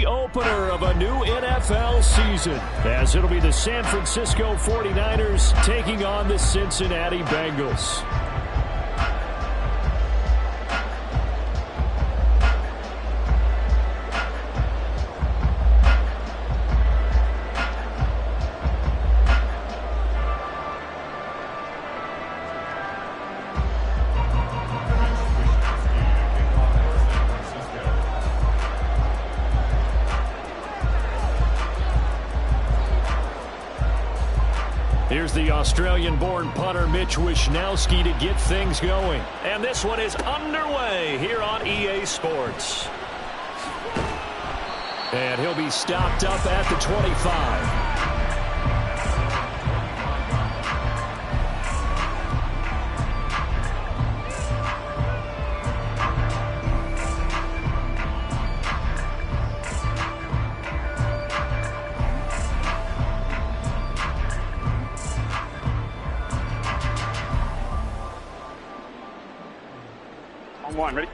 the opener of a new NFL season, as it'll be the San Francisco 49ers taking on the Cincinnati Bengals. Here's the Australian-born punter Mitch Wishnowsky to get things going. And this one is underway here on EA Sports. And he'll be stopped up at the 25. One, ready?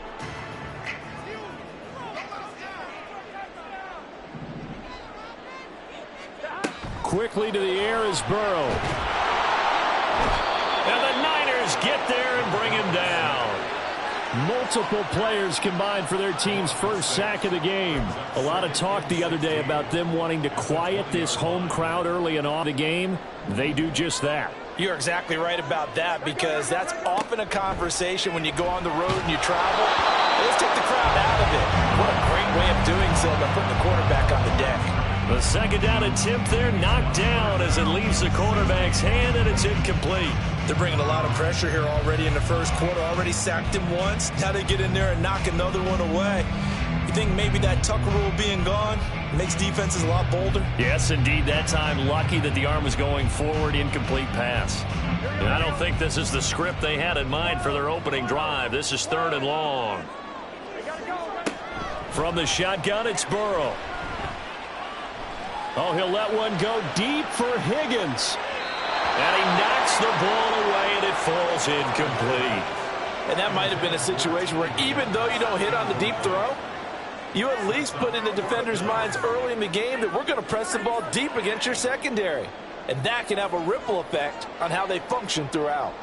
Quickly to the air is Burrow. And the Niners get there and bring him down. Multiple players combined for their team's first sack of the game. A lot of talk the other day about them wanting to quiet this home crowd early and on the game. They do just that. You're exactly right about that, because that's often a conversation when you go on the road and you travel. Let's take the crowd out of it. What a great way of doing so by putting the quarterback on the deck. The second down attempt there knocked down as it leaves the quarterback's hand, and it's incomplete. They're bringing a lot of pressure here already in the first quarter. Already sacked him once. Now they get in there and knock another one away. You think maybe that Tucker rule being gone makes defenses a lot bolder? Yes, indeed. That time, lucky that the arm was going forward, incomplete pass. And I don't think this is the script they had in mind for their opening drive. This is 3rd and long. From the shotgun, it's Burrow. Oh, he'll let one go deep for Higgins. And he knocks the ball away, and it falls incomplete. And that might have been a situation where even though you don't hit on the deep throw, you at least put in the defenders' minds early in the game that we're going to press the ball deep against your secondary. And that can have a ripple effect on how they function throughout.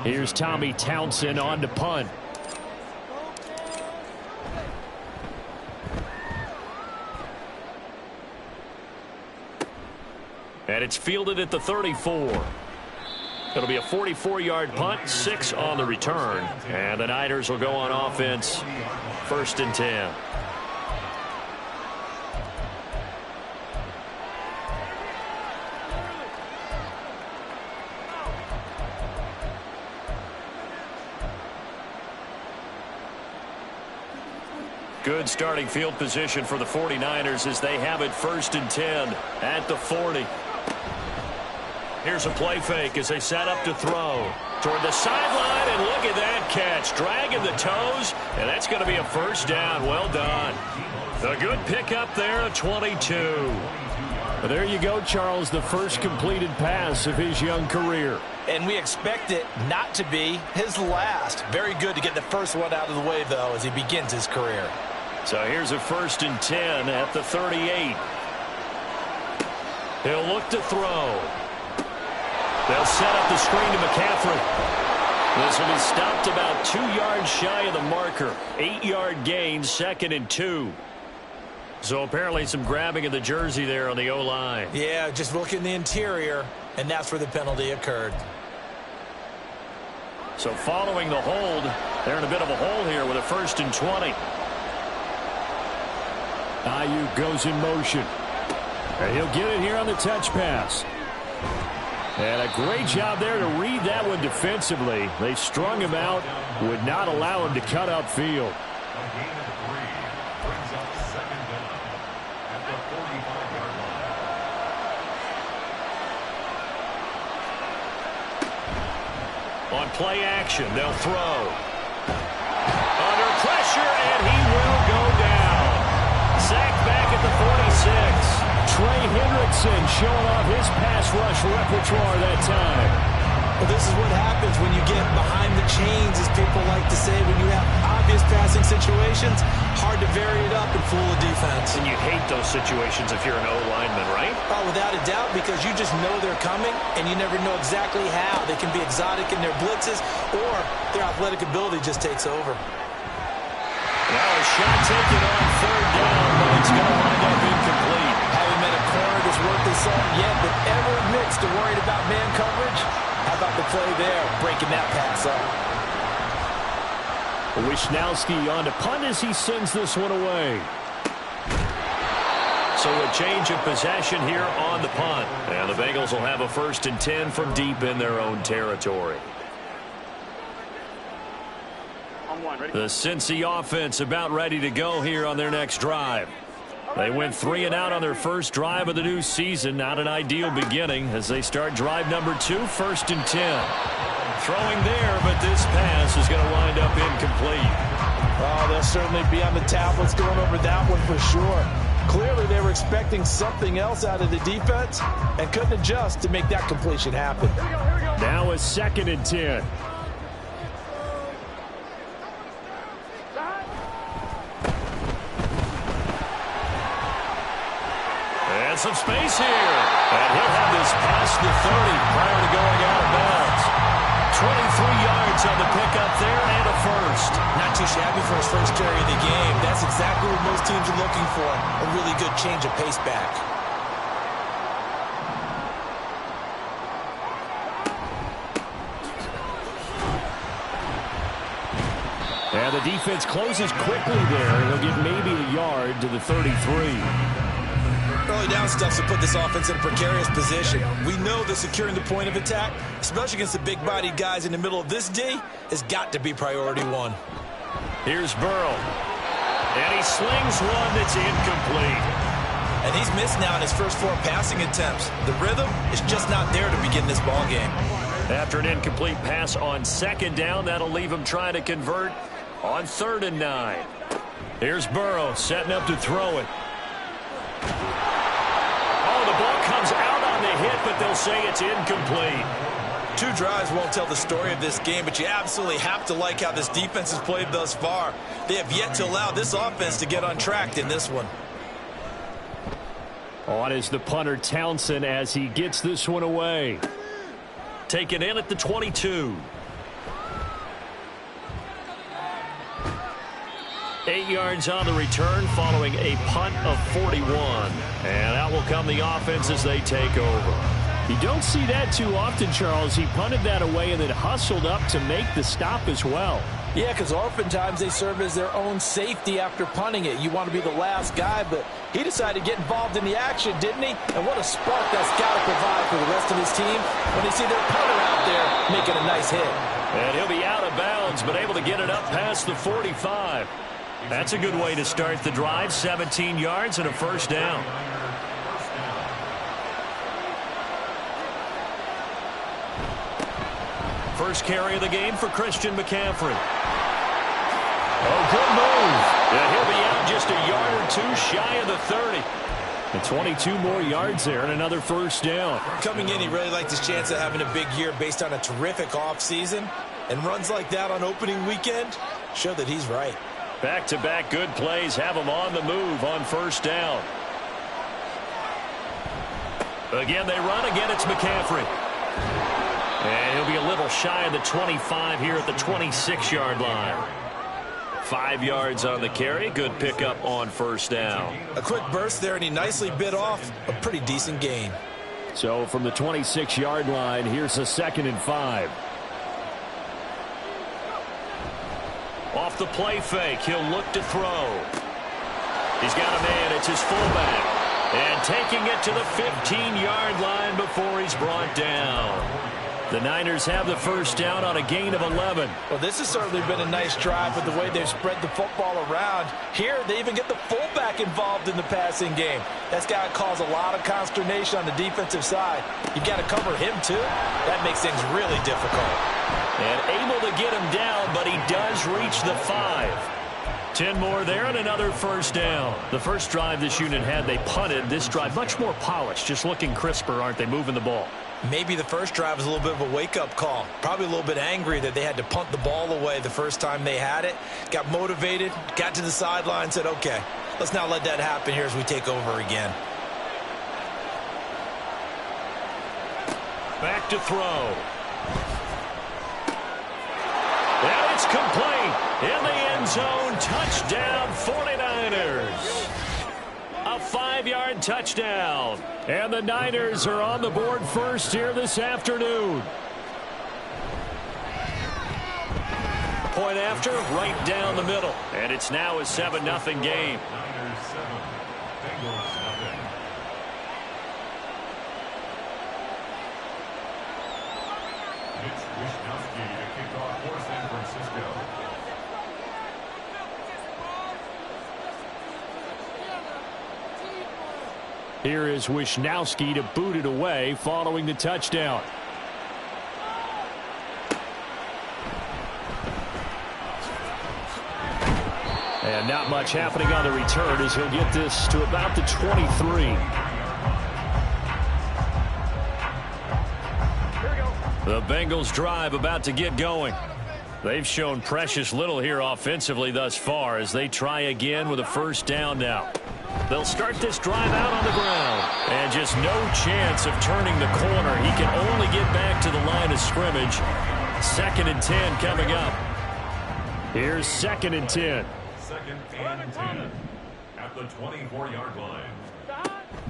Here's Tommy Townsend on to punt. And it's fielded at the 34. It'll be a 44-yard punt, 6 on the return. And the Niners will go on offense, 1st and 10. Good starting field position for the 49ers as they have it 1st and 10 at the 40. Here's a play fake as they set up to throw toward the sideline, and look at that catch. Dragging the toes, and that's going to be a 1st down. Well done. A good pickup there at 22. Well, there you go, Charles, the first completed pass of his young career. And we expect it not to be his last. Very good to get the first one out of the way, though, as he begins his career. So here's a 1st and 10 at the 38. He'll look to throw. They'll set up the screen to McCaffrey. This will be stopped about 2 yards shy of the marker. 8-yard gain, 2nd and 2. So apparently some grabbing of the jersey there on the O-line. Yeah, just look in the interior, and that's where the penalty occurred. So following the hold, they're in a bit of a hole here with a 1st and 20. Ayuk goes in motion. And he'll get it here on the touch pass. And a great job there to read that one defensively. They strung him out, would not allow him to cut upfield. On play action, they'll throw. Under pressure, and he will go down. Sacked back at the 46. Trey Hendrickson showing off his pass rush repertoire that time. Well, this is what happens when you get behind the chains, as people like to say, when you have obvious passing situations, hard to vary it up and fool the defense. And you hate those situations if you're an O-lineman, right? Oh, without a doubt, because you just know they're coming, and you never know exactly how. They can be exotic in their blitzes, or their athletic ability just takes over. Now a shot taken on third down, but it's going to wind up incomplete. Haven't met a corner that's worth his salt yet that ever admits to worried about man coverage. How about the play there, breaking that pass up? Wishnowski on to punt as he sends this one away. So a change of possession here on the punt. And the Bengals will have a 1st and 10 from deep in their own territory. The Cincy offense about ready to go here on their next drive. They went 3 and out on their first drive of the new season. Not an ideal beginning as they start drive number 2, 1st and 10. Throwing there, but this pass is going to wind up incomplete. Oh, they'll certainly be on the tablets going over that one for sure. Clearly, they were expecting something else out of the defense and couldn't adjust to make that completion happen. Now a 2nd and 10. And some space here. And he'll have this past the 30 prior to going out of bounds. 23 yards on the pickup there and a first. Not too shabby for his first carry of the game. That's exactly what most teams are looking for. A really good change of pace back. And the defense closes quickly there. He'll get maybe a yard to the 33. Early down stuff to put this offense in a precarious position. We know that securing the point of attack, especially against the big-bodied guys in the middle of this D, has got to be priority 1. Here's Burrow. And he slings one that's incomplete. And he's missed now in his first 4 passing attempts. The rhythm is just not there to begin this ball game. After an incomplete pass on 2nd down, that'll leave him trying to convert on 3rd and 9. Here's Burrow setting up to throw it. Oh, the ball comes out on the hit, but they'll say it's incomplete. 2 drives won't tell the story of this game, but you absolutely have to like how this defense has played thus far. They have yet to allow this offense to get untracked in this one. On is the punter Townsend as he gets this one away. Taken in at the 22. 8 yards on the return following a punt of 41. And out will come the offense as they take over. You don't see that too often, Charles. He punted that away and then hustled up to make the stop as well. Yeah, because oftentimes they serve as their own safety after punting it. You want to be the last guy, but he decided to get involved in the action, didn't he? And what a spark that's got to provide for the rest of his team when they see their punter out there making a nice hit. And he'll be out of bounds, but able to get it up past the 45. That's a good way to start the drive. 17 yards and a 1st down. First carry of the game for Christian McCaffrey. Oh, good move. And he'll be out just a yard or 2 shy of the 30. And 22 more yards there and another 1st down. Coming in, he really liked his chance of having a big year based on a terrific offseason. And runs like that on opening weekend show that he's right. Back-to-back good plays have him on the move on 1st down. Again, they run. Again, it's McCaffrey. And he'll be a little shy of the 25 here at the 26-yard line. 5 yards on the carry. Good pickup on 1st down. A quick burst there, and he nicely bit off a pretty decent gain. So from the 26-yard line, here's a 2nd and 5. Off the play fake, he'll look to throw. He's got a man. It's his fullback. And taking it to the 15-yard line before he's brought down. The Niners have the 1st down on a gain of 11. Well, this has certainly been a nice drive with the way they've spread the football around. Here, they even get the fullback involved in the passing game. That's got to cause a lot of consternation on the defensive side. You've got to cover him, too. That makes things really difficult. And able to get him down, but he does reach the 5. 10 more there and another 1st down. The first drive this unit had, they punted. This drive, much more polished, just looking crisper, aren't they, moving the ball? Maybe the first drive was a little bit of a wake-up call. Probably a little bit angry that they had to punt the ball away the first time they had it. Got motivated, got to the sideline, said, okay, let's not let that happen here as we take over again. Back to throw. And it's complete. In the end zone, touchdown 49ers. A 5-yard touchdown. And the Niners are on the board first here this afternoon. Point after, right down the middle. And it's now a 7-0 game. Niners 7, Bengals nothing. Mitch Wishnowsky to kick off for San Francisco. Here is Wishnowsky to boot it away following the touchdown. And not much happening on the return as he'll get this to about the 23. The Bengals drive about to get going. They've shown precious little here offensively thus far as they try again with a first down now. They'll start this drive out on the ground. And just no chance of turning the corner. He can only get back to the line of scrimmage. 2nd and 10 coming up. Here's 2nd and 10. 2nd and 10 at the 24-yard line.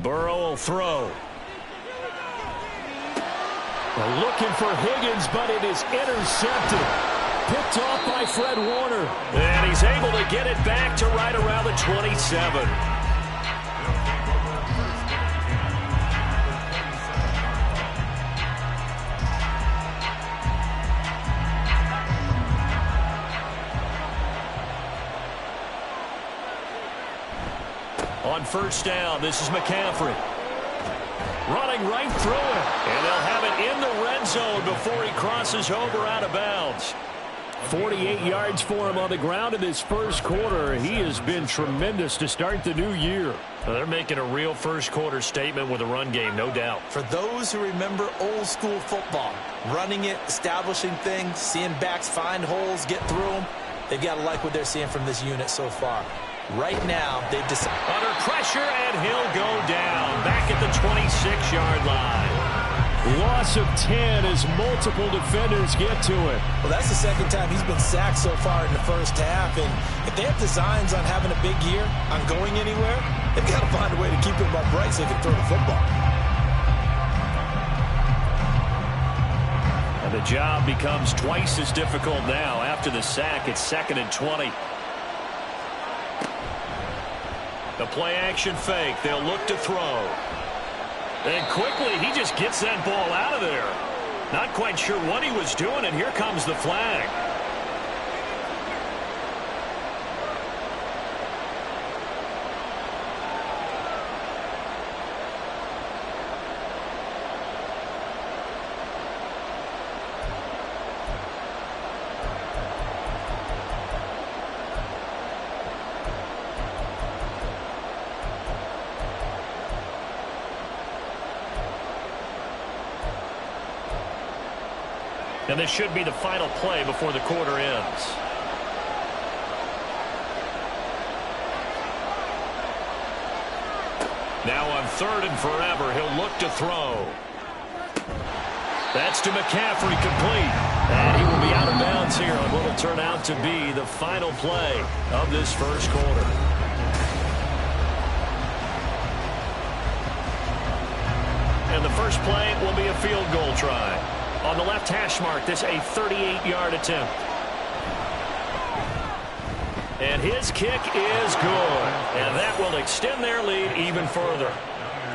Burrow will throw. They're looking for Higgins, but it is intercepted. Picked off by Fred Warner. And he's able to get it back to right around the 27. On first down, this is McCaffrey. Running right through it. And they'll have it in the red zone before he crosses over out of bounds. 48 yards for him on the ground in this first quarter. He has been tremendous to start the new year. Well, they're making a real first quarter statement with a run game, no doubt. For those who remember old school football, running it, establishing things, seeing backs find holes, get through them, they've got to like what they're seeing from this unit so far. Right now, they've decided. Under pressure, and he'll go down back at the 26-yard line. Loss of 10 as multiple defenders get to it. Well, that's the second time he's been sacked so far in the first half. And if they have designs on having a big year, on going anywhere, they've got to find a way to keep him upright so they can throw the football. And the job becomes twice as difficult now. After the sack, it's 2nd and 20. The play-action fake. They'll look to throw. And quickly, he just gets that ball out of there. Not quite sure what he was doing, and here comes the flag. And this should be the final play before the quarter ends. Now on 3rd and forever, he'll look to throw. That's to McCaffrey, complete. And he will be out of bounds here on what will turn out to be the final play of this first quarter. And the first play will be a field goal try. On the left hash mark, this a 38-yard attempt. And his kick is good. And that will extend their lead even further.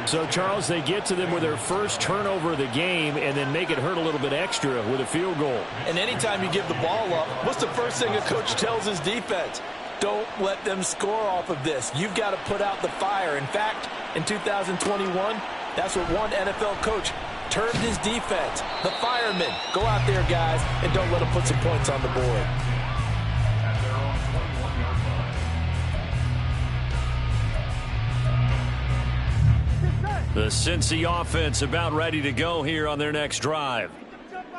So, Charles, they get to them with their first turnover of the game and then make it hurt a little bit extra with a field goal. And anytime you give the ball up, what's the first thing a coach tells his defense? Don't let them score off of this. You've got to put out the fire. In fact, in 2021, that's what one NFL coach termed his defense. The firemen. Go out there, guys, and don't let them put some points on the board. The Cincy offense about ready to go here on their next drive.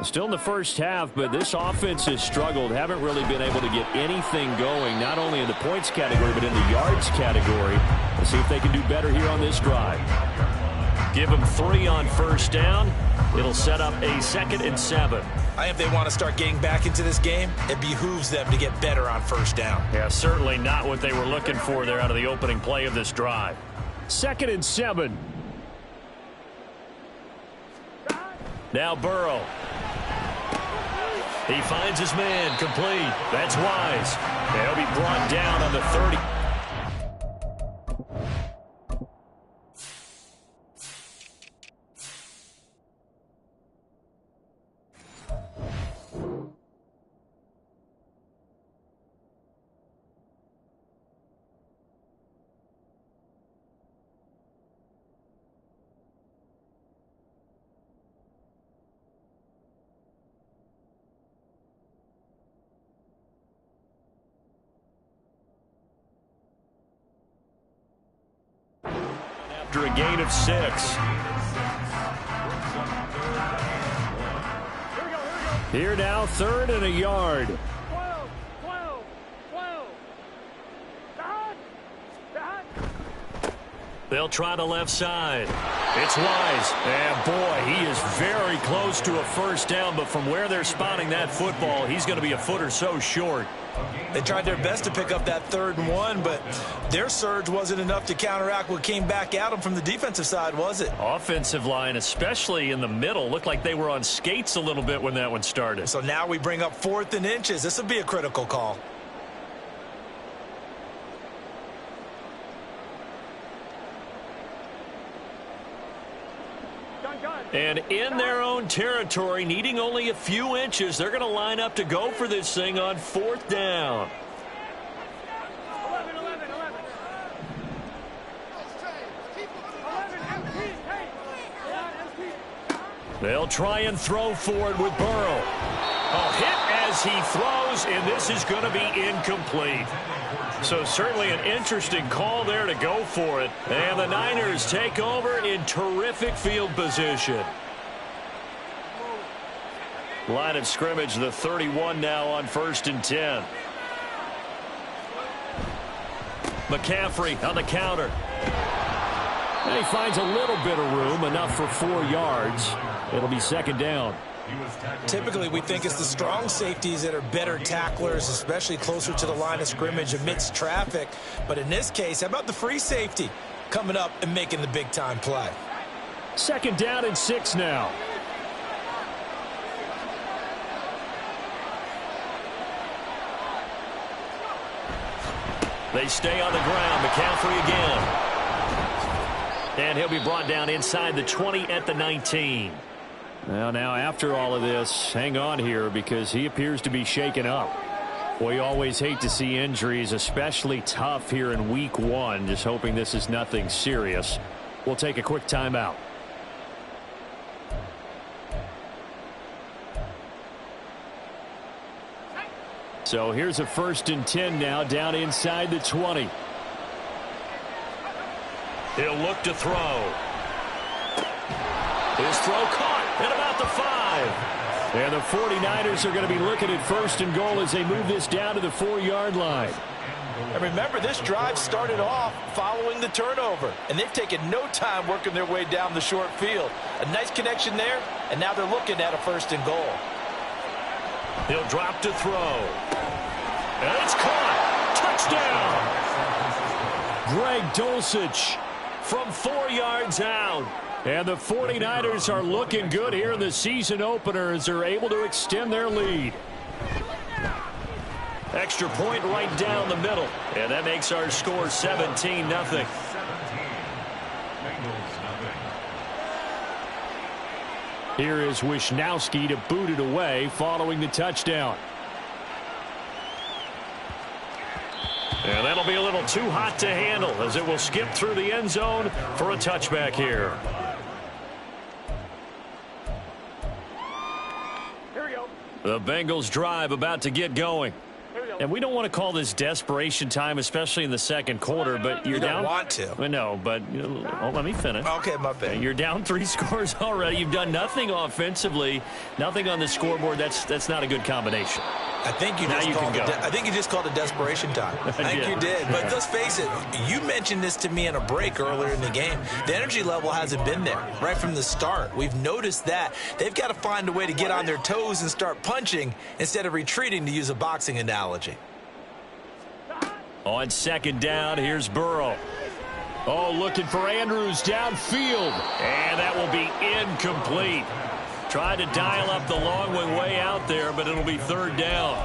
Still in the first half, but this offense has struggled. Haven't really been able to get anything going, not only in the points category, but in the yards category. Let's see if they can do better here on this drive. Give them 3 on first down. It'll set up a 2nd and 7. I think if they want to start getting back into this game, it behooves them to get better on first down. Yeah, certainly not what they were looking for there out of the opening play of this drive. 2nd and 7. Now Burrow. He finds his man, complete. That's Wise. He'll be brought down on the 30. After a gain of 6. Here now, 3rd and a yard. 12. They'll try the left side. It's Wise. And boy, he is very close to a first down, but from where they're spotting that football, he's going to be a foot or so short. They tried their best to pick up that 3rd and 1, but their surge wasn't enough to counteract what came back at them from the defensive side, was it? Offensive line, especially in the middle, looked like they were on skates a little bit when that one started. So now we bring up 4th and inches. This will be a critical call. And in their own territory, needing only a few inches, they're going to line up to go for this thing on 4th down. 11. They'll try and throw for it with Burrow. A hit as he throws, and this is going to be incomplete. So certainly an interesting call there to go for it. And the Niners take over in terrific field position. Line of scrimmage, the 31 now on 1st and 10. McCaffrey on the counter. And he finds a little bit of room, enough for 4 yards. It'll be 2nd down. Typically, we think it's the strong safeties that are better tacklers, especially closer to the line of scrimmage amidst traffic. But in this case, how about the free safety coming up and making the big-time play? 2nd down and 6 now. They stay on the ground. McCaffrey again. And he'll be brought down inside the 20 at the 19. Well, now after all of this, hang on here because he appears to be shaken up. We always hate to see injuries, especially tough here in week 1. Just hoping this is nothing serious. We'll take a quick timeout. So here's a 1st and 10 now down inside the 20. He'll look to throw. His throw caught at about the 5. And the 49ers are going to be looking at 1st and goal as they move this down to the 4-yard line. And remember, this drive started off following the turnover, and they've taken no time working their way down the short field. A nice connection there, and now they're looking at a 1st and goal. He'll drop to throw. And it's caught. Touchdown. Greg Dulcich from 4 yards out. And the 49ers are looking good here in the season opener as they're able to extend their lead. Extra point right down the middle. And that makes our score 17-0. Here is Wisnowski to boot it away following the touchdown. And that'll be a little too hot to handle as it will skip through the end zone for a touchback here. Here we go. The Bengals drive about to get going. Here we go. And we don't want to call this desperation time, especially in the second quarter, but you're down. You don't want to. Well, no, but let me finish. Okay, my bad. You're down 3 scores already. You've done nothing offensively, nothing on the scoreboard. That's not a good combination. I think you just called it desperation time. I think you did. But let's face it, you mentioned this to me in a break earlier in the game. The energy level hasn't been there right from the start. We've noticed that. They've got to find a way to get on their toes and start punching instead of retreating, to use a boxing analogy. On second down, here's Burrow. Oh, looking for Andrews downfield. And that will be incomplete. Tried to dial up the long one way out there, but it'll be third down.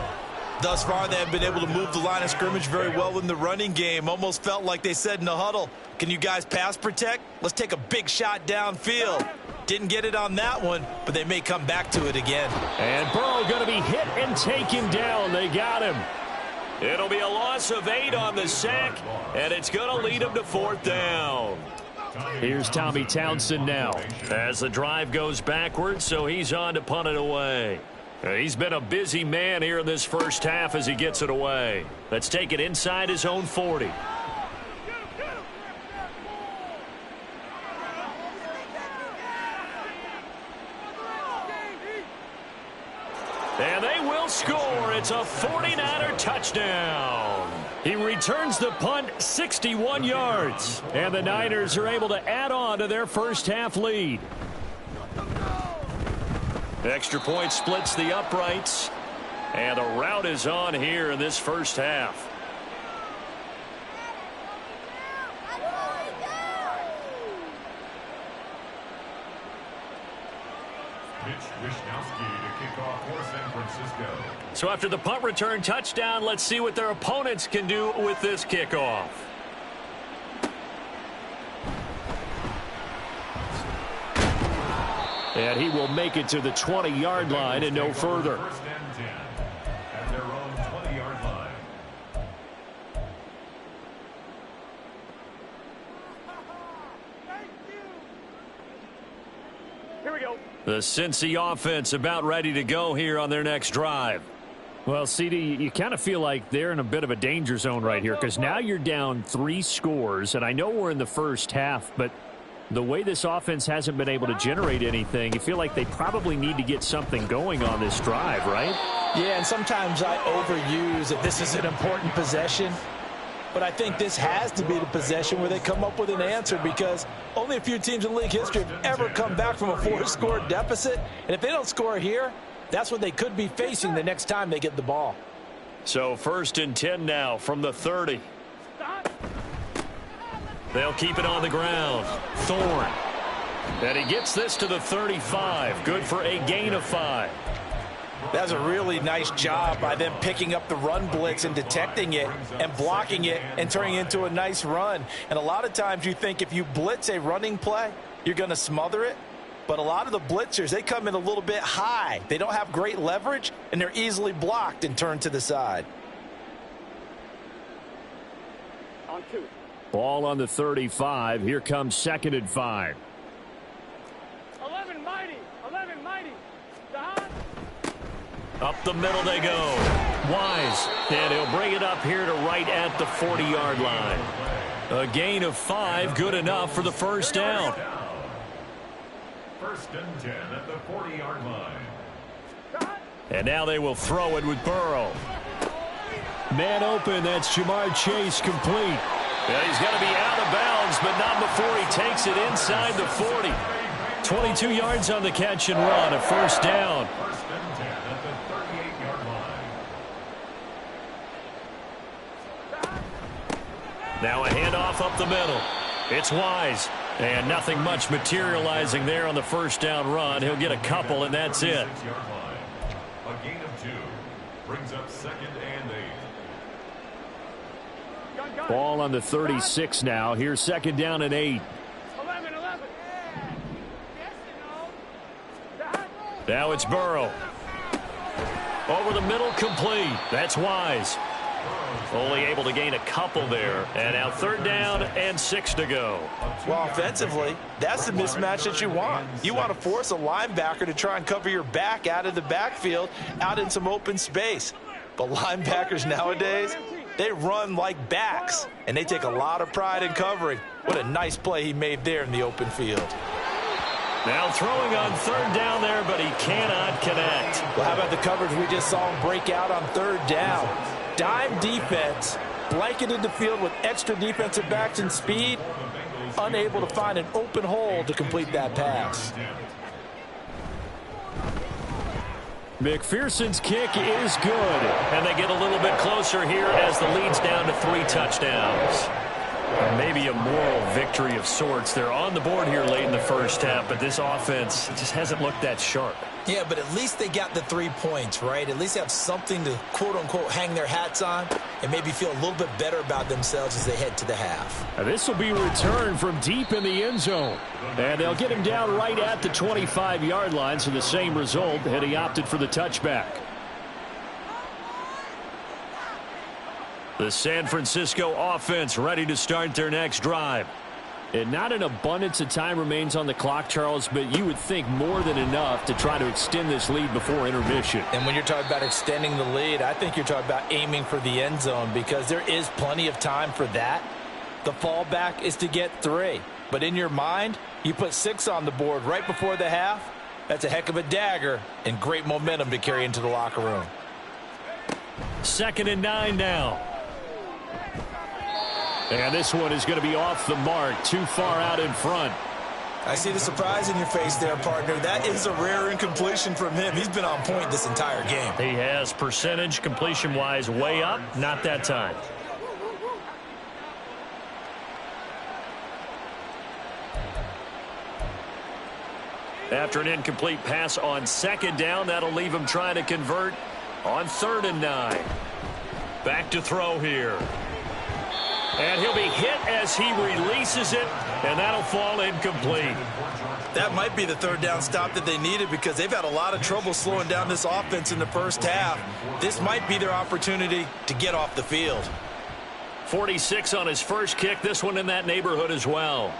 Thus far, they have been able to move the line of scrimmage very well in the running game. Almost felt like they said in the huddle, can you guys pass protect? Let's take a big shot downfield. Didn't get it on that one, but they may come back to it again. And Burrow going to be hit and taken down. They got him. It'll be a loss of 8 on the sack, and it's going to lead them to fourth down. Here's Tommy Townsend now as the drive goes backwards, so he's on to punt it away. He's been a busy man here in this first half as he gets it away. Let's take it inside his own 40. And they will score. It's a 49er touchdown. He returns the punt 61 yards. And the Niners are able to add on to their first half lead. Extra point splits the uprights. And the route is on here in this first half. So after the punt return touchdown, let's see what their opponents can do with this kickoff. And he will make it to the 20-yard line and no further. First and 10 at their own 20-yard line. Here we go. The Cincy offense about ready to go here on their next drive. Well, CD, you kind of feel like they're in a bit of a danger zone right here because now you're down 3 scores, and I know we're in the first half, but the way this offense hasn't been able to generate anything, you feel like they probably need to get something going on this drive, right? Yeah, and sometimes I overuse that this is an important possession. But I think this has to be the possession where they come up with an answer because only a few teams in league history have ever come back from a 4-score deficit. And if they don't score here, that's what they could be facing the next time they get the ball. So first and 10 now from the 30. They'll keep it on the ground. Thorne. And he gets this to the 35. Good for a gain of 5. That's a really nice job by them picking up the run blitz and detecting it and blocking it and turning it into a nice run. And a lot of times you think if you blitz a running play, you're going to smother it. But a lot of the blitzers, they come in a little bit high. They don't have great leverage, and they're easily blocked and turned to the side. On 2. Ball on the 35. Here comes second and 5. 11 mighty. 11 mighty. Don. Up the middle they go. Wise. And he'll bring it up here to right at the 40-yard line. A gain of 5. Good enough for the first down. First and 10 at the 40-yard line. And now they will throw it with Burrow. Man open. That's Jamar Chase complete. Yeah, he's going to be out of bounds, but not before he takes it inside the 40. 22 yards on the catch and run. A first down. First and 10 at the 38-yard line. Now a handoff up the middle. It's Wise. And nothing much materializing there on the first down run. He'll get a couple, and that's it. 6-yard line. A gain of 2. Brings up second and 8. Ball on the 36 now. Here's second down and 8. 11. Now it's Burrow. Over the middle, complete. That's Wise. Only able to gain a couple there. And now third down and 6 to go. Well, offensively, that's the mismatch that you want. You want to force a linebacker to try and cover your back out of the backfield, out in some open space. But linebackers nowadays, they run like backs, and they take a lot of pride in covering. What a nice play he made there in the open field. Now throwing on third down there, but he cannot connect. Well, how about the coverage we just saw him break out on third down? Dime defense, blanketed the field with extra defensive backs and speed, unable to find an open hole to complete that pass. McPherson's kick is good, and they get a little bit closer here as the lead's down to 3 touchdowns. Maybe a moral victory of sorts. They're on the board here late in the first half, but this offense just hasn't looked that sharp. Yeah, but at least they got the 3 points, right? At least they have something to, quote-unquote, hang their hats on and maybe feel a little bit better about themselves as they head to the half. This will be returned from deep in the end zone. And they'll get him down right at the 25-yard line, so the same result, and he opted for the touchback. The San Francisco offense ready to start their next drive. And not an abundance of time remains on the clock, Charles, but you would think more than enough to try to extend this lead before intermission. And when you're talking about extending the lead, I think you're talking about aiming for the end zone because there is plenty of time for that. The fallback is to get 3. But in your mind, you put 6 on the board right before the half. That's a heck of a dagger and great momentum to carry into the locker room. 2nd and 9 now. And this one is going to be off the mark, too far out in front. I see the surprise in your face there, partner. That is a rare incompletion from him. He's been on point this entire game. He has percentage completion-wise way up, not that time. After an incomplete pass on 2nd down, that'll leave him trying to convert on 3rd and 9. Back to throw here. And he'll be hit as he releases it, and that'll fall incomplete. That might be the 3rd down stop that they needed because they've had a lot of trouble slowing down this offense in the first half. This might be their opportunity to get off the field. 46 on his first kick, this one in that neighborhood as well.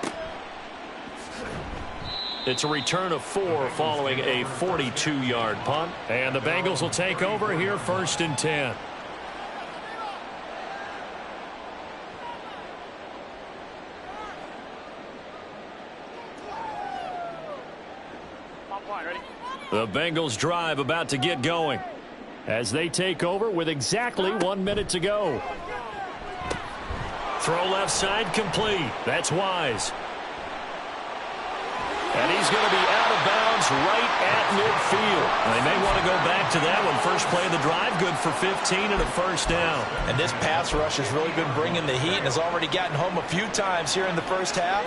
It's a return of 4 following a 42-yard punt. And the Bengals will take over here 1st and 10. The Bengals drive about to get going as they take over with exactly 1 minute to go. Throw left side complete. That's Wise. And he's going to be out of bounds right at midfield. They may want to go back to that one. First play of the drive, good for 15 and a 1st down. And this pass rush has really been bringing the heat and has already gotten home a few times here in the first half.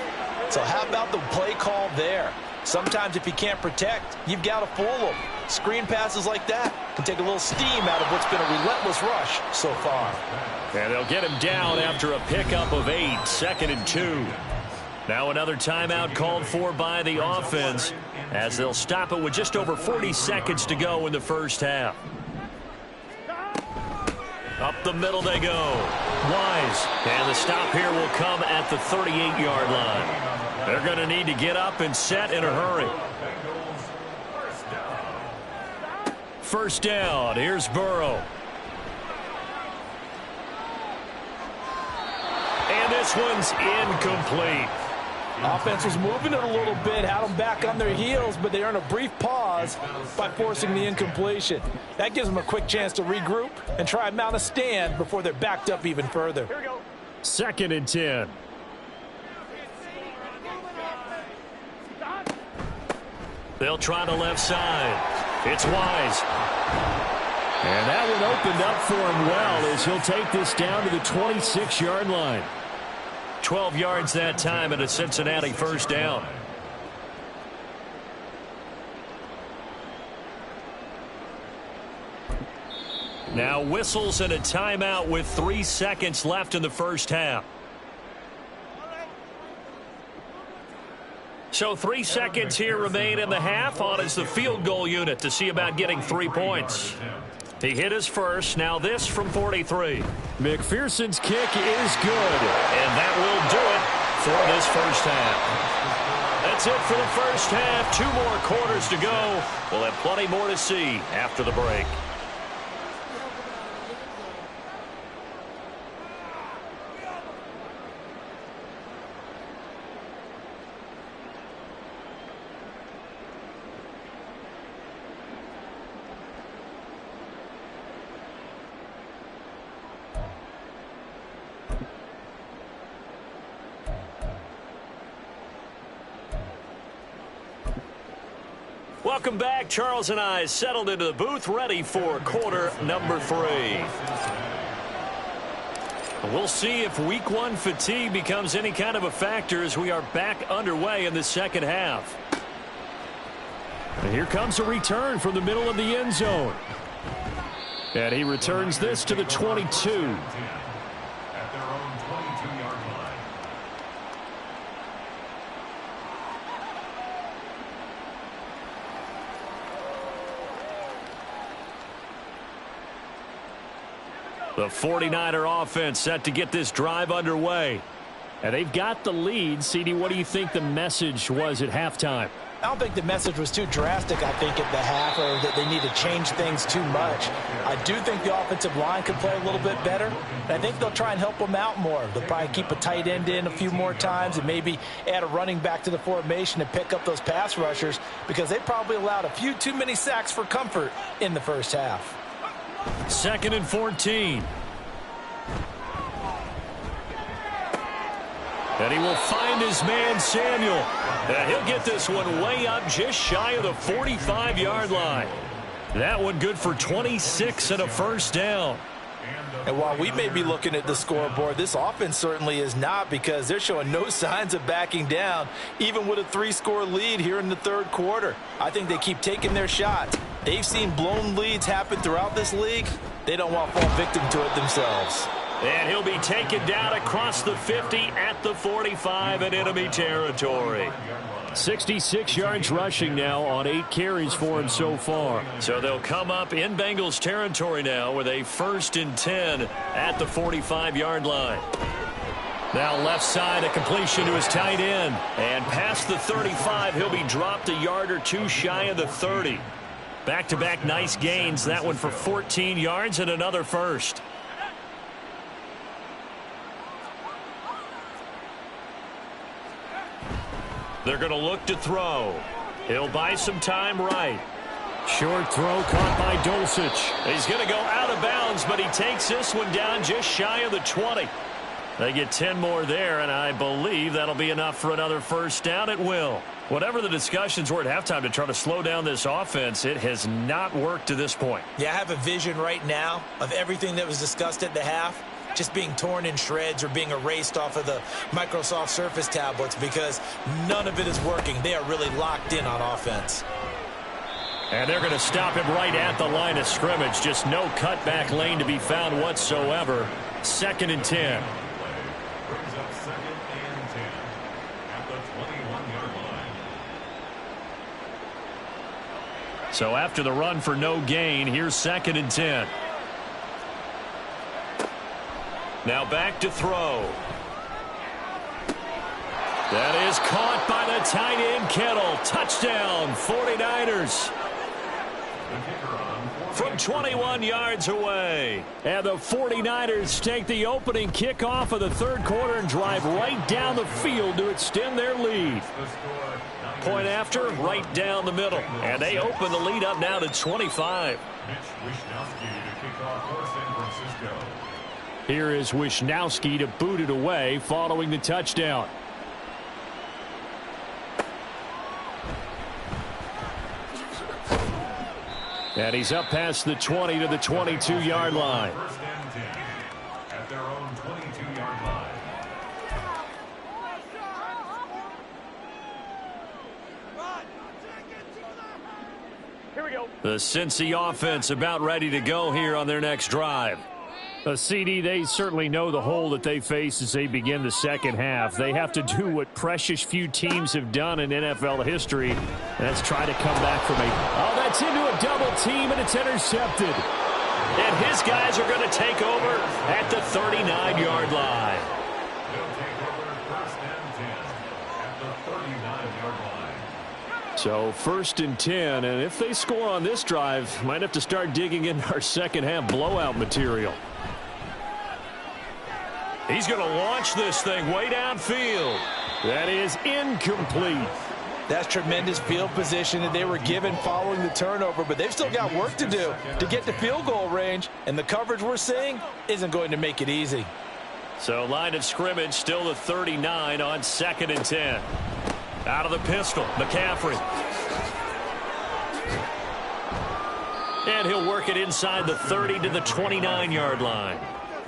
So how about the play call there? Sometimes if you can't protect, you've got to fool them. Screen passes like that can take a little steam out of what's been a relentless rush so far. And they'll get him down after a pickup of 8, 2nd and 2. Now another timeout called for by the offense as they'll stop it with just over 40 seconds to go in the first half. Up the middle they go. Wise. And the stop here will come at the 38-yard line. They're going to need to get up and set in a hurry. 1st down. Here's Burrow. And this one's incomplete. Offense was moving it a little bit, had them back on their heels, but they earn a brief pause by forcing the incompletion. That gives them a quick chance to regroup and try and mount a stand before they're backed up even further. 2nd and 10. They'll try the left side. It's Wise. And that one opened up for him well as he'll take this down to the 26-yard line. 12 yards that time and a Cincinnati 1st down. Now whistles and a timeout with 3 seconds left in the first half. So 3 seconds here remain in the half. On is the field goal unit to see about getting 3 points. He hit his first. Now this from 43. McPherson's kick is good. And that will do it for this first half. That's it for the first half. 2 more quarters to go. We'll have plenty more to see after the break. Welcome back. Charles and I settled into the booth, ready for quarter number 3. We'll see if week 1 fatigue becomes any kind of a factor as we are back underway in the second half. And here comes a return from the middle of the end zone. And he returns this to the 22. At their own 22-yard line. The 49er offense set to get this drive underway. And they've got the lead. CD, what do you think the message was at halftime? I don't think the message was too drastic, I think, at the half, or that they need to change things too much. I do think the offensive line could play a little bit better, and I think they'll try and help them out more. They'll probably keep a tight end in a few more times and maybe add a running back to the formation and pick up those pass rushers, because they probably allowed a few too many sacks for comfort in the first half. 2nd and 14. And he will find his man, Samuel. And he'll get this one way up just shy of the 45-yard line. That one good for 26 and a first down. And while we may be looking at the scoreboard, this offense certainly is not, because they're showing no signs of backing down, even with a 3-score lead here in the third quarter. I think they keep taking their shots. They've seen blown leads happen throughout this league. They don't want to fall victim to it themselves. And he'll be taken down across the 50 at the 45 in enemy territory. 66 yards rushing now on 8 carries for him so far. So they'll come up in Bengals territory now with a 1st and 10 at the 45-yard line. Now left side, a completion to his tight end. And past the 35, he'll be dropped a yard or 2 shy of the 30. Back-to-back nice gains. That one for 14 yards and another first. They're going to look to throw. He'll buy some time right. Short throw caught by Dulcich. He's going to go out of bounds, but he takes this one down just shy of the 20. They get 10 more there, and I believe that'll be enough for another first down. It will. Whatever the discussions were at halftime to try to slow down this offense, it has not worked to this point. Yeah, I have a vision right now of everything that was discussed at the half just being torn in shreds or being erased off of the Microsoft Surface tablets, because none of it is working. They are really locked in on offense. And they're going to stop him right at the line of scrimmage. Just no cutback lane to be found whatsoever. 2nd and 10. Brings up 2nd and 10 at the 21-yard line. So after the run for no gain, here's 2nd and 10. Now back to throw. That is caught by the tight end, Kittle. Touchdown, 49ers. From 21 yards away. And the 49ers take the opening kickoff of the third quarter and drive right down the field to extend their lead. Point after, right down the middle. And they open the lead up now to 25. Here is Wishnowski to boot it away following the touchdown. And he's up past the 20 to the 22-yard line. 1st and 10 at their own 22-yard line. Here we go. The Cincy offense about ready to go here on their next drive. A CD, they certainly know the hole that they face as they begin the second half. They have to do what precious few teams have done in NFL history. That's try to come back from that's into a double team, and it's intercepted. And his guys are going to take over at the 39-yard line. They'll take over 1st and 10 at the 39-yard line. So 1st and 10, and if they score on this drive, might have to start digging into our second half blowout material. He's going to launch this thing way downfield. That is incomplete. That's tremendous field position that they were given following the turnover, but they've still got work to do to get to field goal range, and the coverage we're seeing isn't going to make it easy. So line of scrimmage still the 39 on 2nd and 10. Out of the pistol, McCaffrey. And he'll work it inside the 30 to the 29-yard line.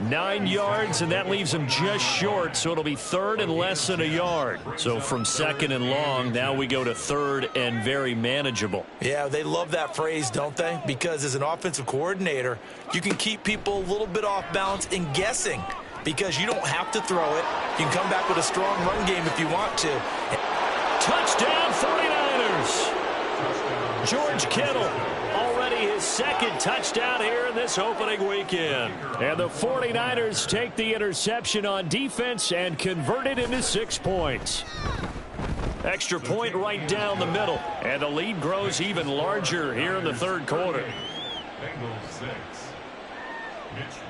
9 yards, and that leaves him just short, so it'll be third and less than a yard. So from second and long, now we go to third and very manageable. Yeah, they love that phrase, don't they? Because as an offensive coordinator, you can keep people a little bit off balance and guessing because you don't have to throw it. You can come back with a strong run game if you want to. Touchdown 49ers! George Kittle. His second touchdown here in this opening weekend. And the 49ers take the interception on defense and convert it into 6 points. Extra point right down the middle. And the lead grows even larger here in the third quarter. Bengals 6.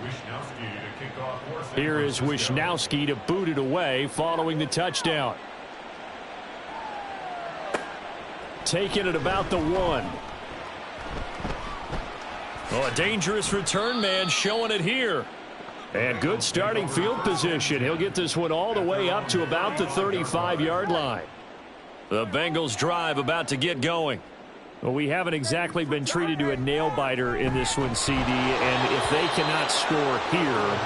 Wishnowsky to kick off. Here is Wishnowsky to boot it away following the touchdown. Taking it about the 1. Oh, a dangerous return man showing it here. And good starting field position. He'll get this one all the way up to about the 35-yard line. The Bengals drive about to get going. Well, we haven't exactly been treated to a nail-biter in this one, CD. And if they cannot score here,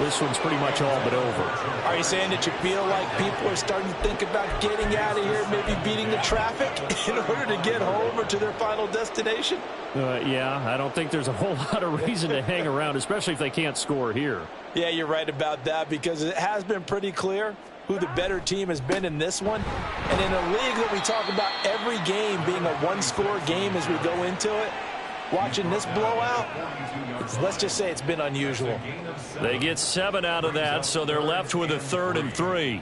this one's pretty much all but over. Are you saying that you feel like people are starting to think about getting out of here, maybe beating the traffic in order to get home or to their final destination? Yeah, I don't think there's a whole lot of reason to hang around, especially if they can't score here. Yeah, you're right about that because it has been pretty clear who the better team has been in this one. And in a league that we talk about every game being a one-score game as we go into it, watching this blowout, let's just say it's been unusual. They get 7 out of that, so they're left with a 3rd and 3.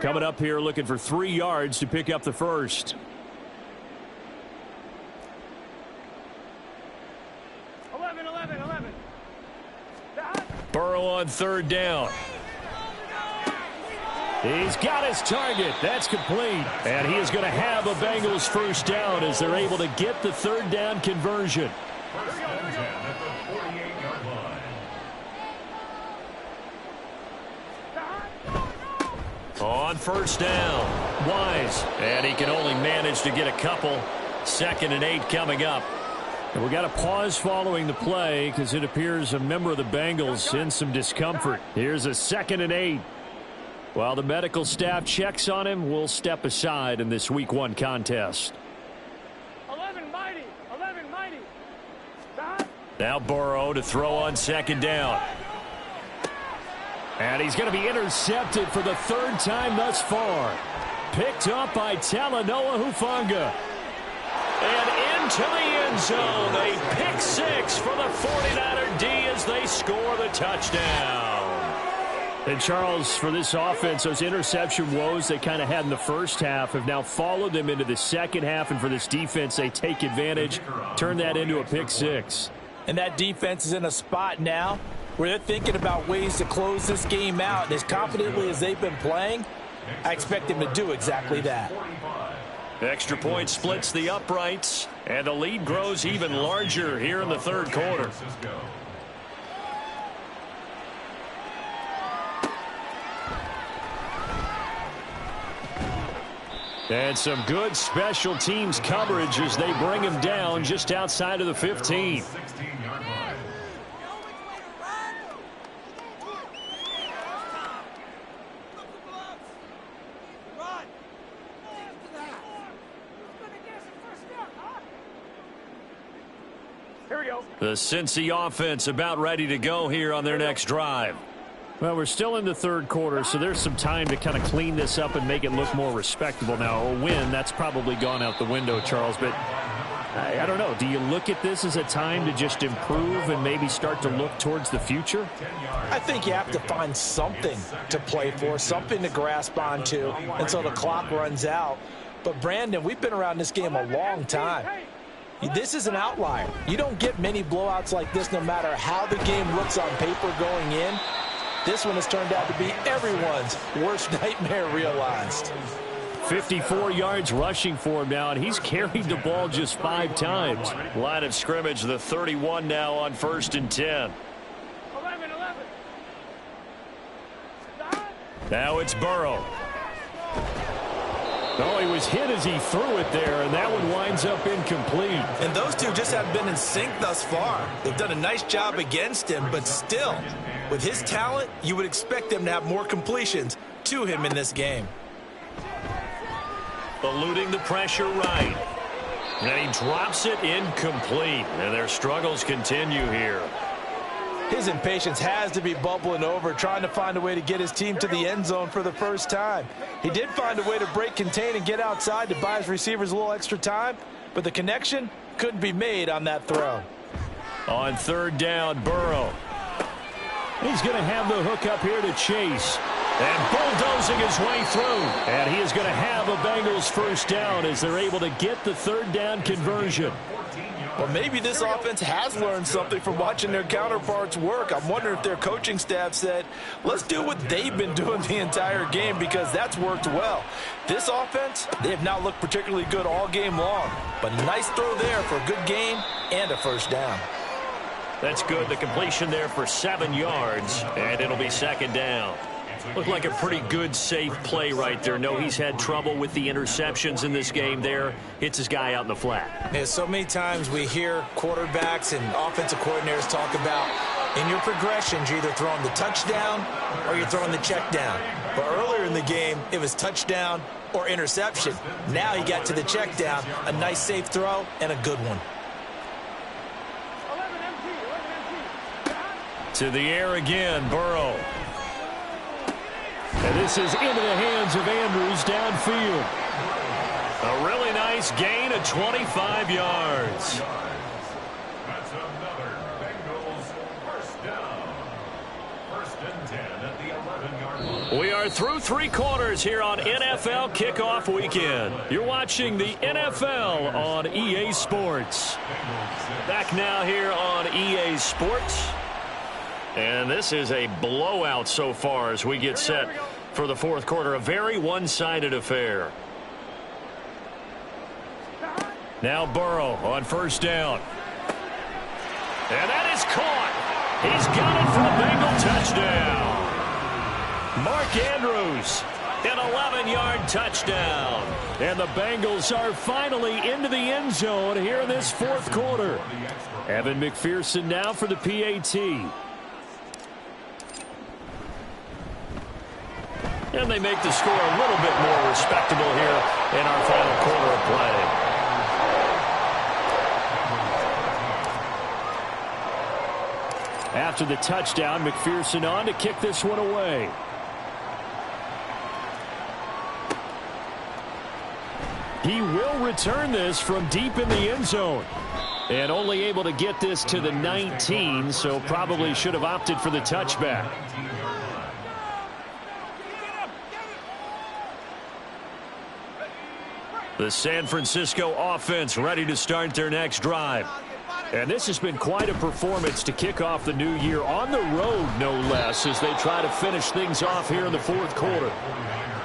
Coming up here looking for 3 yards to pick up the first. 11. Burrow on 3rd down. He's got his target. That's complete. And he is going to have a Bengals first down as they're able to get the 3rd down conversion. First and 10 at the 48-yard line. On 1st down, Wise. And he can only manage to get a couple. 2nd and 8 coming up. And we got a pause following the play because it appears a member of the Bengals in some discomfort. Here's a 2nd and 8. While the medical staff checks on him, we'll step aside in this Week 1 contest. 11 mighty. Now Burrow to throw on 2nd down. And he's going to be intercepted for the 3rd time thus far. Picked up by Talanoa Hufanga. And into the end zone. A pick 6 for the 49er D as they score the touchdown. And Charles, for this offense, those interception woes they kind of had in the first half have now followed them into the second half. And for this defense, they take advantage, turn that into a pick 6. And that defense is in a spot now where they're thinking about ways to close this game out. And as confidently as they've been playing, I expect them to do exactly that. Extra point splits the uprights, and the lead grows even larger here in the 3rd quarter. And some good special teams coverage as they bring him down just outside of the 15. The Cincy offense about ready to go here on their next drive. Well, we're still in the 3rd quarter, so there's some time to kind of clean this up and make it look more respectable. Now, a win, that's probably gone out the window, Charles, but I don't know. Do you look at this as a time to just improve and maybe start to look towards the future? I think you have to find something to play for, something to grasp onto until the clock runs out. But, Brandon, we've been around this game a long time. This is an outlier. You don't get many blowouts like this no matter how the game looks on paper going in. This one has turned out to be everyone's worst nightmare realized. 54 yards rushing for him now, and he's carried the ball just 5 times. Line of scrimmage, the 31 now on 1st and 10. 11. Now it's Burrow. Oh, he was hit as he threw it there, and that one winds up incomplete. And those two just have been in sync thus far. They've done a nice job against him, but still, with his talent, you would expect them to have more completions to him in this game. Eluding the pressure right. And he drops it incomplete. And their struggles continue here. His impatience has to be bubbling over, trying to find a way to get his team to the end zone for the first time. He did find a way to break contain and get outside to buy his receivers a little extra time, but the connection couldn't be made on that throw. On 3rd down, Burrow. He's going to have the hook up here to Chase. And bulldozing his way through. And he is going to have a Bengals first down as they're able to get the 3rd down conversion. Well, maybe this offense has learned something from watching their counterparts work. I'm wondering if their coaching staff said, let's do what they've been doing the entire game, because that's worked well. This offense, they have not looked particularly good all game long. But a nice throw there for a good gain and a first down. That's good. The completion there for 7 yards, and it'll be 2nd down. Looked like a pretty good, safe play right there. No, he's had trouble with the interceptions in this game there. Hits his guy out in the flat. Yeah, so many times we hear quarterbacks and offensive coordinators talk about in your progressions, you're either throwing the touchdown or you're throwing the check down. But earlier in the game, it was touchdown or interception. Now he got to the check down, a nice safe throw, and a good one. 11 empty. To the air again, Burrow. And this is into the hands of Andrews downfield. A really nice gain of 25 yards. That's another Bengals first down. 1st and 10 at the 11-yard line. We are through 3 quarters here on NFL Kickoff Weekend. You're watching the NFL on EA Sports. Back now here on EA Sports. And this is a blowout so far as we get set for the 4th quarter. A very one-sided affair. Now Burrow on 1st down. And that is caught. He's got it for a Bengal touchdown. Mark Andrews, an 11-yard touchdown. And the Bengals are finally into the end zone here in this 4th quarter. Evan McPherson now for the PAT. And they make the score a little bit more respectable here in our final quarter of play. After the touchdown, McPherson on to kick this one away. He will return this from deep in the end zone. And only able to get this to the 19, so probably should have opted for the touchback. The San Francisco offense ready to start their next drive. And this has been quite a performance to kick off the new year on the road, no less, as they try to finish things off here in the 4th quarter.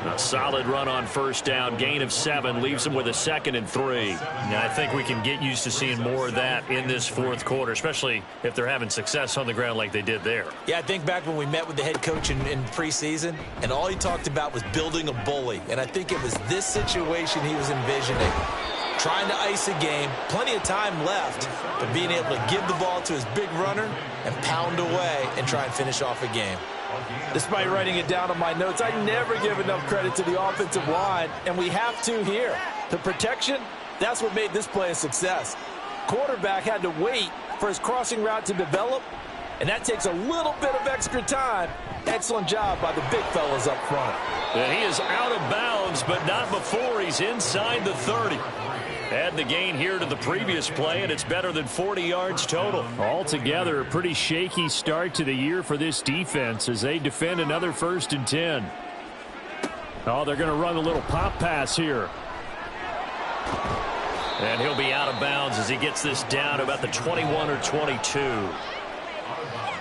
A solid run on 1st down, gain of 7, leaves them with a 2nd and 3. Now, I think we can get used to seeing more of that in this 4th quarter, especially if they're having success on the ground like they did there. Yeah, I think back when we met with the head coach in preseason, and all he talked about was building a bully. And I think it was this situation he was envisioning. Trying to ice a game, plenty of time left, but being able to give the ball to his big runner and pound away and try and finish off a game. Despite writing it down on my notes, I never give enough credit to the offensive line, and we have to here. The protection, that's what made this play a success. Quarterback had to wait for his crossing route to develop, and that takes a little bit of extra time. Excellent job by the big fellas up front. And he is out of bounds, but not before he's inside the 30. Add the gain here to the previous play, and it's better than 40 yards total. Altogether, a pretty shaky start to the year for this defense as they defend another 1st and 10. Oh, they're going to run a little pop pass here. And he'll be out of bounds as he gets this down to about the 21 or 22.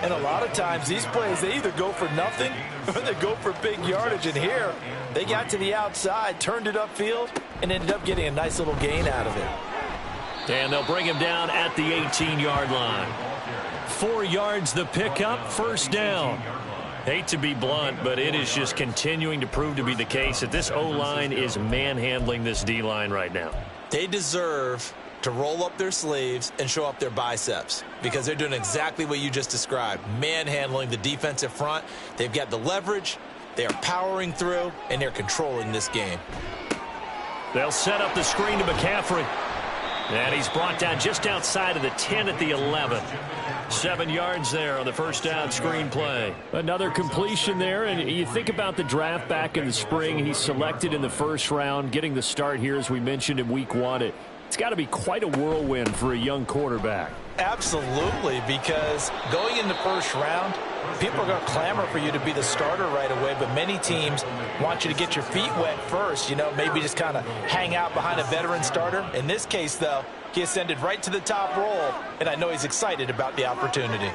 And a lot of times these plays, they either go for nothing or they go for big yardage. And here, They got to the outside, turned it upfield, and ended up getting a nice little gain out of it. And they'll bring him down at the 18-yard line. 4 yards the pickup, first down. Hate to be blunt, but it is just continuing to prove to be the case that this O-line is manhandling this D-line right now. They deserve to roll up their sleeves and show up their biceps because they're doing exactly what you just described, manhandling the defensive front. They've got the leverage, they are powering through, and they're controlling this game. They'll set up the screen to McCaffrey. And he's brought down just outside of the 10 at the 11. 7 yards there on the first down screen play. Another completion there, and you think about the draft back in the spring. He's selected in the first round, getting the start here, as we mentioned in week 1. It's got to be quite a whirlwind for a young quarterback. Absolutely, because going in the first round, people are going to clamor for you to be the starter right away, but many teams want you to get your feet wet first, you know, maybe just kind of hang out behind a veteran starter. In this case, though, he ascended right to the top roll, and I know he's excited about the opportunity.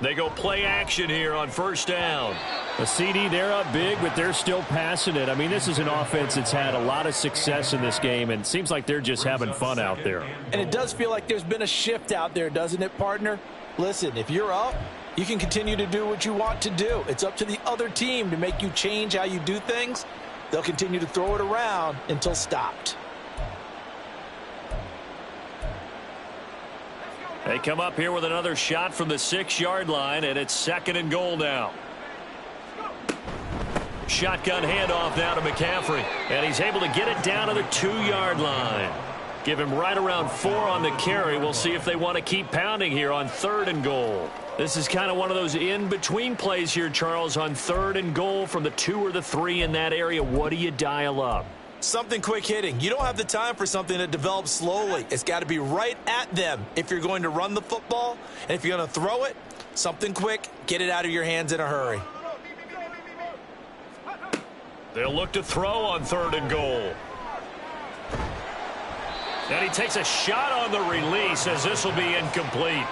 They go play action here on first down. A CD, they're up big, but they're still passing it. I mean, this is an offense that's had a lot of success in this game, and it seems like they're just having fun out there. And it does feel like there's been a shift out there, doesn't it, partner? Listen, if you're up, you can continue to do what you want to do. It's up to the other team to make you change how you do things. They'll continue to throw it around until stopped. They come up here with another shot from the 6-yard line, and it's 2nd and goal now. Shotgun handoff now to McCaffrey, and he's able to get it down to the 2-yard line. Give him right around 4 on the carry. We'll see if they want to keep pounding here on 3rd and goal. This is kind of one of those in-between plays here, Charles, on 3rd and goal from the 2 or the 3 in that area. What do you dial up? Something quick hitting. You don't have the time for something that develops slowly. It's got to be right at them if you're going to run the football. And if you're going to throw it, something quick, get it out of your hands in a hurry. They'll look to throw on 3rd and goal. And he takes a shot on the release as this will be incomplete.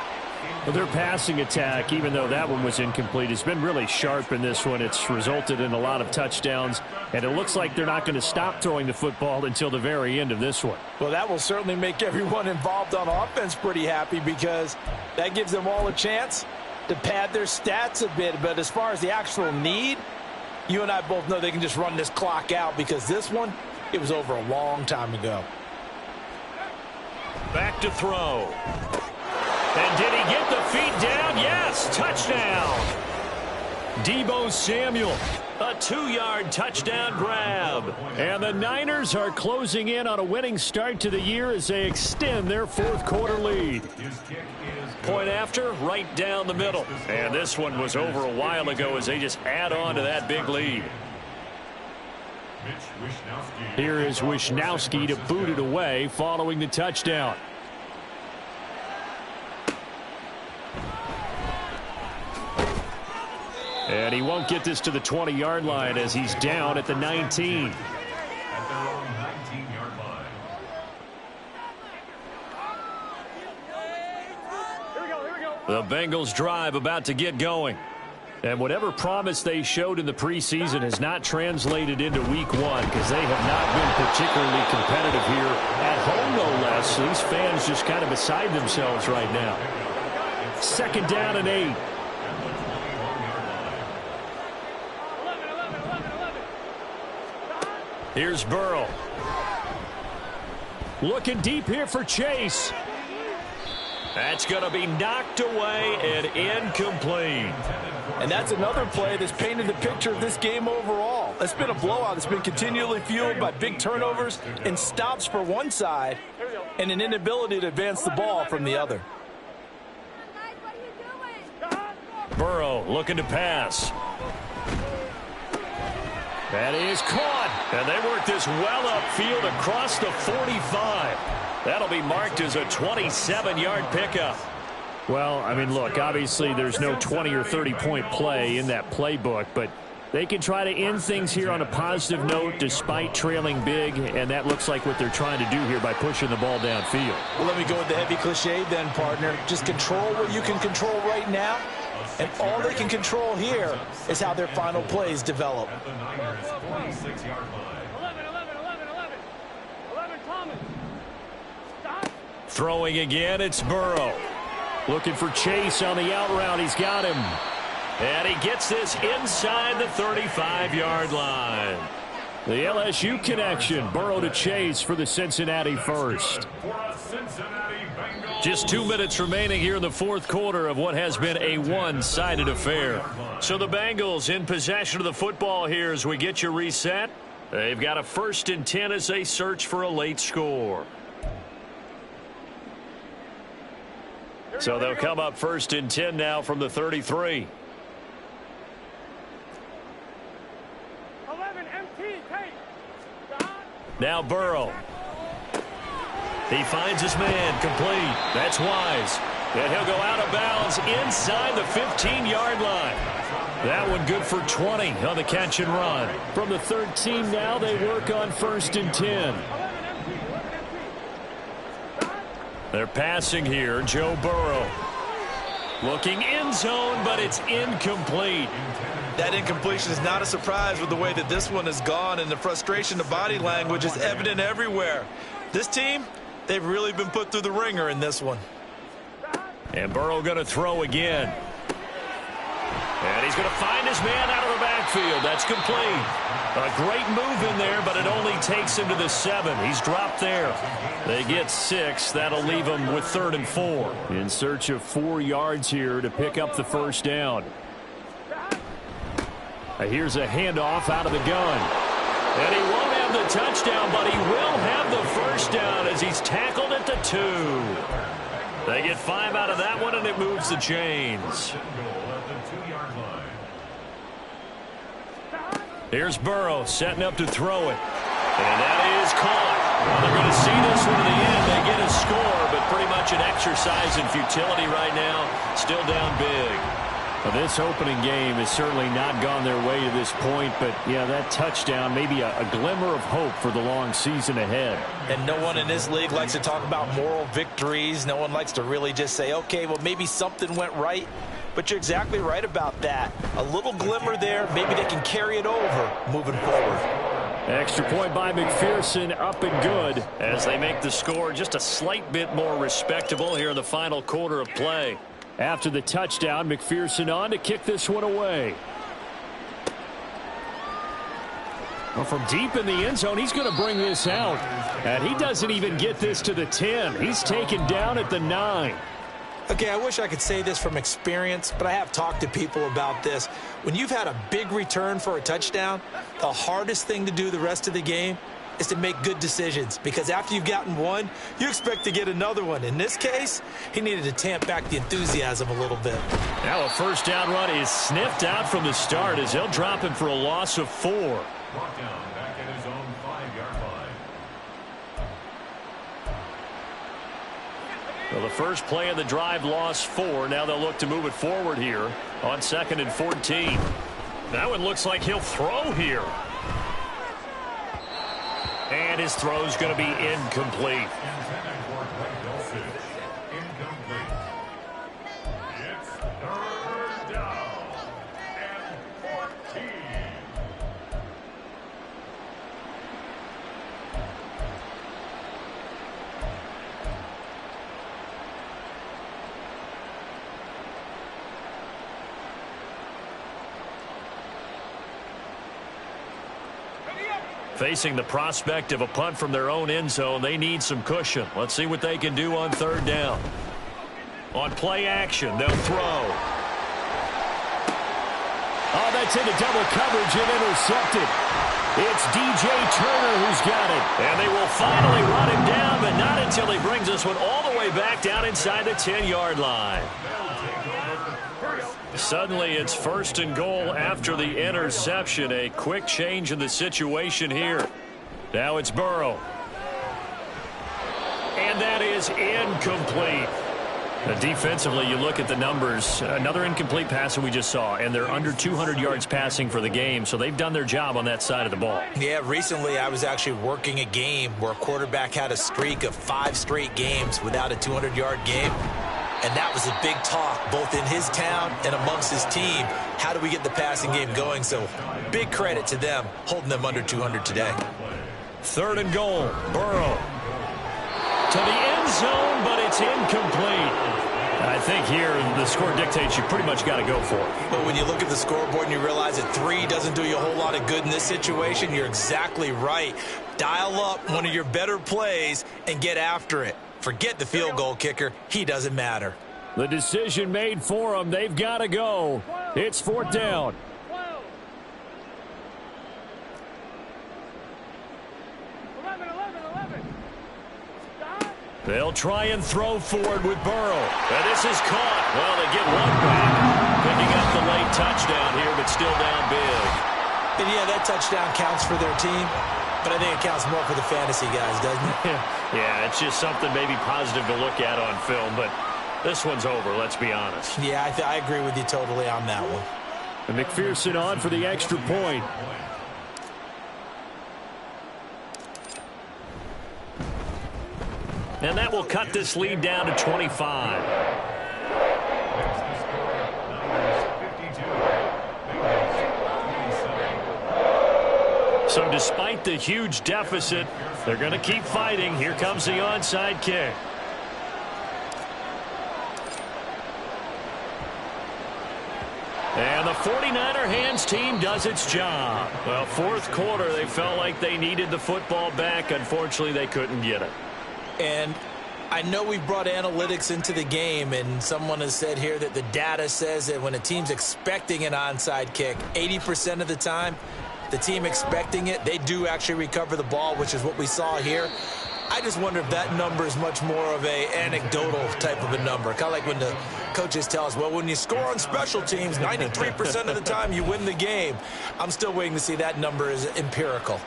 Well, their passing attack, even though that one was incomplete, has been really sharp in this one. It's resulted in a lot of touchdowns, and it looks like they're not going to stop throwing the football until the very end of this one. Well, that will certainly make everyone involved on offense pretty happy because that gives them all a chance to pad their stats a bit. But as far as the actual need, you and I both know they can just run this clock out because this one, it was over a long time ago. Back to throw. And did he get the feet down? Yes, touchdown. Deebo Samuel, a 2-yard touchdown grab. And the Niners are closing in on a winning start to the year as they extend their 4th quarter lead. Point after, right down the middle. And this one was over a while ago as they just add on to that big lead. Here is Wishnowski to boot it away following the touchdown. And he won't get this to the 20-yard line as he's down at the 19. At their own 19-yard line. The Bengals drive about to get going. And whatever promise they showed in the preseason has not translated into week 1 because they have not been particularly competitive here at home, no less. These fans just kind of beside themselves right now. 2nd down and 8. Here's Burrow. Looking deep here for Chase. That's going to be knocked away and incomplete. And that's another play that's painted the picture of this game overall. It's been a blowout. It's been continually fueled by big turnovers and stops for one side and an inability to advance the ball from the other. Burrow looking to pass. That is caught. And they work this well upfield across the 45. That'll be marked as a 27-yard pickup. Well, I mean, look, obviously there's no 20 or 30-point play in that playbook, but They can try to end things here on a positive note despite trailing big, and that looks like what they're trying to do here by pushing the ball downfield. Well, let me go with the heavy cliche then, partner. Just control what you can control right now, and all they can control here is how their final plays develop. At the Niners' 46-yard line. 11 Thomas. Stop. Throwing again, it's Burrow. Looking for Chase on the out route. He's got him. And he gets this inside the 35-yard line. The LSU connection. Burrow to Chase for the Cincinnati first. Just 2 minutes remaining here in the fourth quarter of what has been a one-sided affair. So the Bengals in possession of the football here as we get you reset. They've got a 1st and 10 as they search for a late score. So they'll come up 1st and 10 now from the 33. 11 MT, take. Stop. Now Burrow. He finds his man, complete. That's Wise. And he'll go out of bounds inside the 15-yard line. That one good for 20 on the catch and run. From the 13 now, they work on 1st and 10. 11 MT. Stop. They're passing here. Joe Burrow. Looking end zone, but it's incomplete. That incompletion is not a surprise with the way that this one has gone, and the frustration, the body language is evident everywhere. This team, they've really been put through the ringer in this one. And Burrow going to throw again. And he's going to find his man out of the backfield. That's complete. A great move in there, but it only takes him to the 7. He's dropped there. They get 6. That'll leave him with 3rd and 4. In search of 4 yards here to pick up the first down. Here's a handoff out of the gun. And he won't have the touchdown, but he will have the first down as he's tackled at the 2. They get 5 out of that one, and it moves the chains. Here's Burrow setting up to throw it. And that is caught. Well, they're going to see this one to the end. They get a score, but pretty much an exercise in futility right now. Still down big. Well, this opening game has certainly not gone their way to this point, but, yeah, that touchdown, maybe a glimmer of hope for the long season ahead. And no one in this league likes to talk about moral victories. No one likes to really just say, okay, well, maybe something went right. But you're exactly right about that. A little glimmer there. Maybe they can carry it over moving forward. Extra point by McPherson, up and good. As they make the score just a slight bit more respectable here in the final quarter of play. After the touchdown, McPherson on to kick this one away. Well, from deep in the end zone, he's going to bring this out. And he doesn't even get this to the 10. He's taken down at the 9. Okay, I wish I could say this from experience, but I have talked to people about this. When you've had a big return for a touchdown, the hardest thing to do the rest of the game is to make good decisions, because after you've gotten one, you expect to get another one. In this case, he needed to tamp back the enthusiasm a little bit. Now a first down run is sniffed out from the start as they'll drop him for a loss of 4. Brought down back at his own 5-yard line. Well, the first play of the drive lost 4. Now they'll look to move it forward here on 2nd and 14. That one looks like he'll throw here. And his throw's going to be incomplete. Intended for Blake Dulcich. Incomplete. It's 3rd down and 14. Facing the prospect of a punt from their own end zone, they need some cushion. Let's see what they can do on 3rd down. On play action, they'll throw. Oh, that's into double coverage and intercepted. It's DJ Turner who's got it. And they will finally run him down, but not until he brings this one all the way back down inside the 10-yard line. Suddenly, it's 1st and goal after the interception. A quick change in the situation here. Now it's Burrow. And that is incomplete. Defensively, you look at the numbers. Another incomplete pass that we just saw, and they're under 200 yards passing for the game, so they've done their job on that side of the ball. Yeah, recently I was actually working a game where a quarterback had a streak of 5 straight games without a 200-yard game. And that was a big talk, both in his town and amongst his team. How do we get the passing game going? So big credit to them, holding them under 200 today. 3rd and goal. Burrow to the end zone, but it's incomplete. I think here the score dictates you pretty much got to go for it. But when you look at the scoreboard and you realize that 3 doesn't do you a whole lot of good in this situation, you're exactly right. Dial up one of your better plays and get after it. Forget the field goal kicker. He doesn't matter. The decision made for them. They've got to go. It's 4th down. 12. 11. Stop. They'll try and throw forward with Burrow. And this is caught. Well, they get one back. Picking up the late touchdown here, but still down big. And yeah, that touchdown counts for their team, but I think it counts more for the fantasy guys, doesn't it? Yeah, it's just something maybe positive to look at on film, but this one's over, let's be honest. Yeah, I agree with you totally on that one. And McPherson on for the extra point. And that will cut this lead down to 25. So despite the huge deficit, they're going to keep fighting. Here comes the onside kick. And the 49er hands team does its job. Well, 4th quarter, they felt like they needed the football back. Unfortunately, they couldn't get it. And I know we've brought analytics into the game, and someone has said here that the data says that when a team's expecting an onside kick, 80% of the time, the team expecting it, they do actually recover the ball, which is what we saw here. I just wonder if that number is much more of a anecdotal type of a number. Kind of like when the coaches tell us, well, when you score on special teams, 93% of the time you win the game. I'm still waiting to see that number is empirical.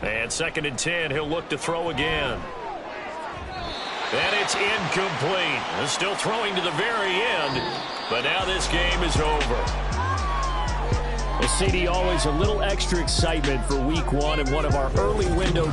And 2nd and 10, he'll look to throw again. And it's incomplete. They're still throwing to the very end, but now this game is over. Well, CD, always a little extra excitement for week 1 and one of our early window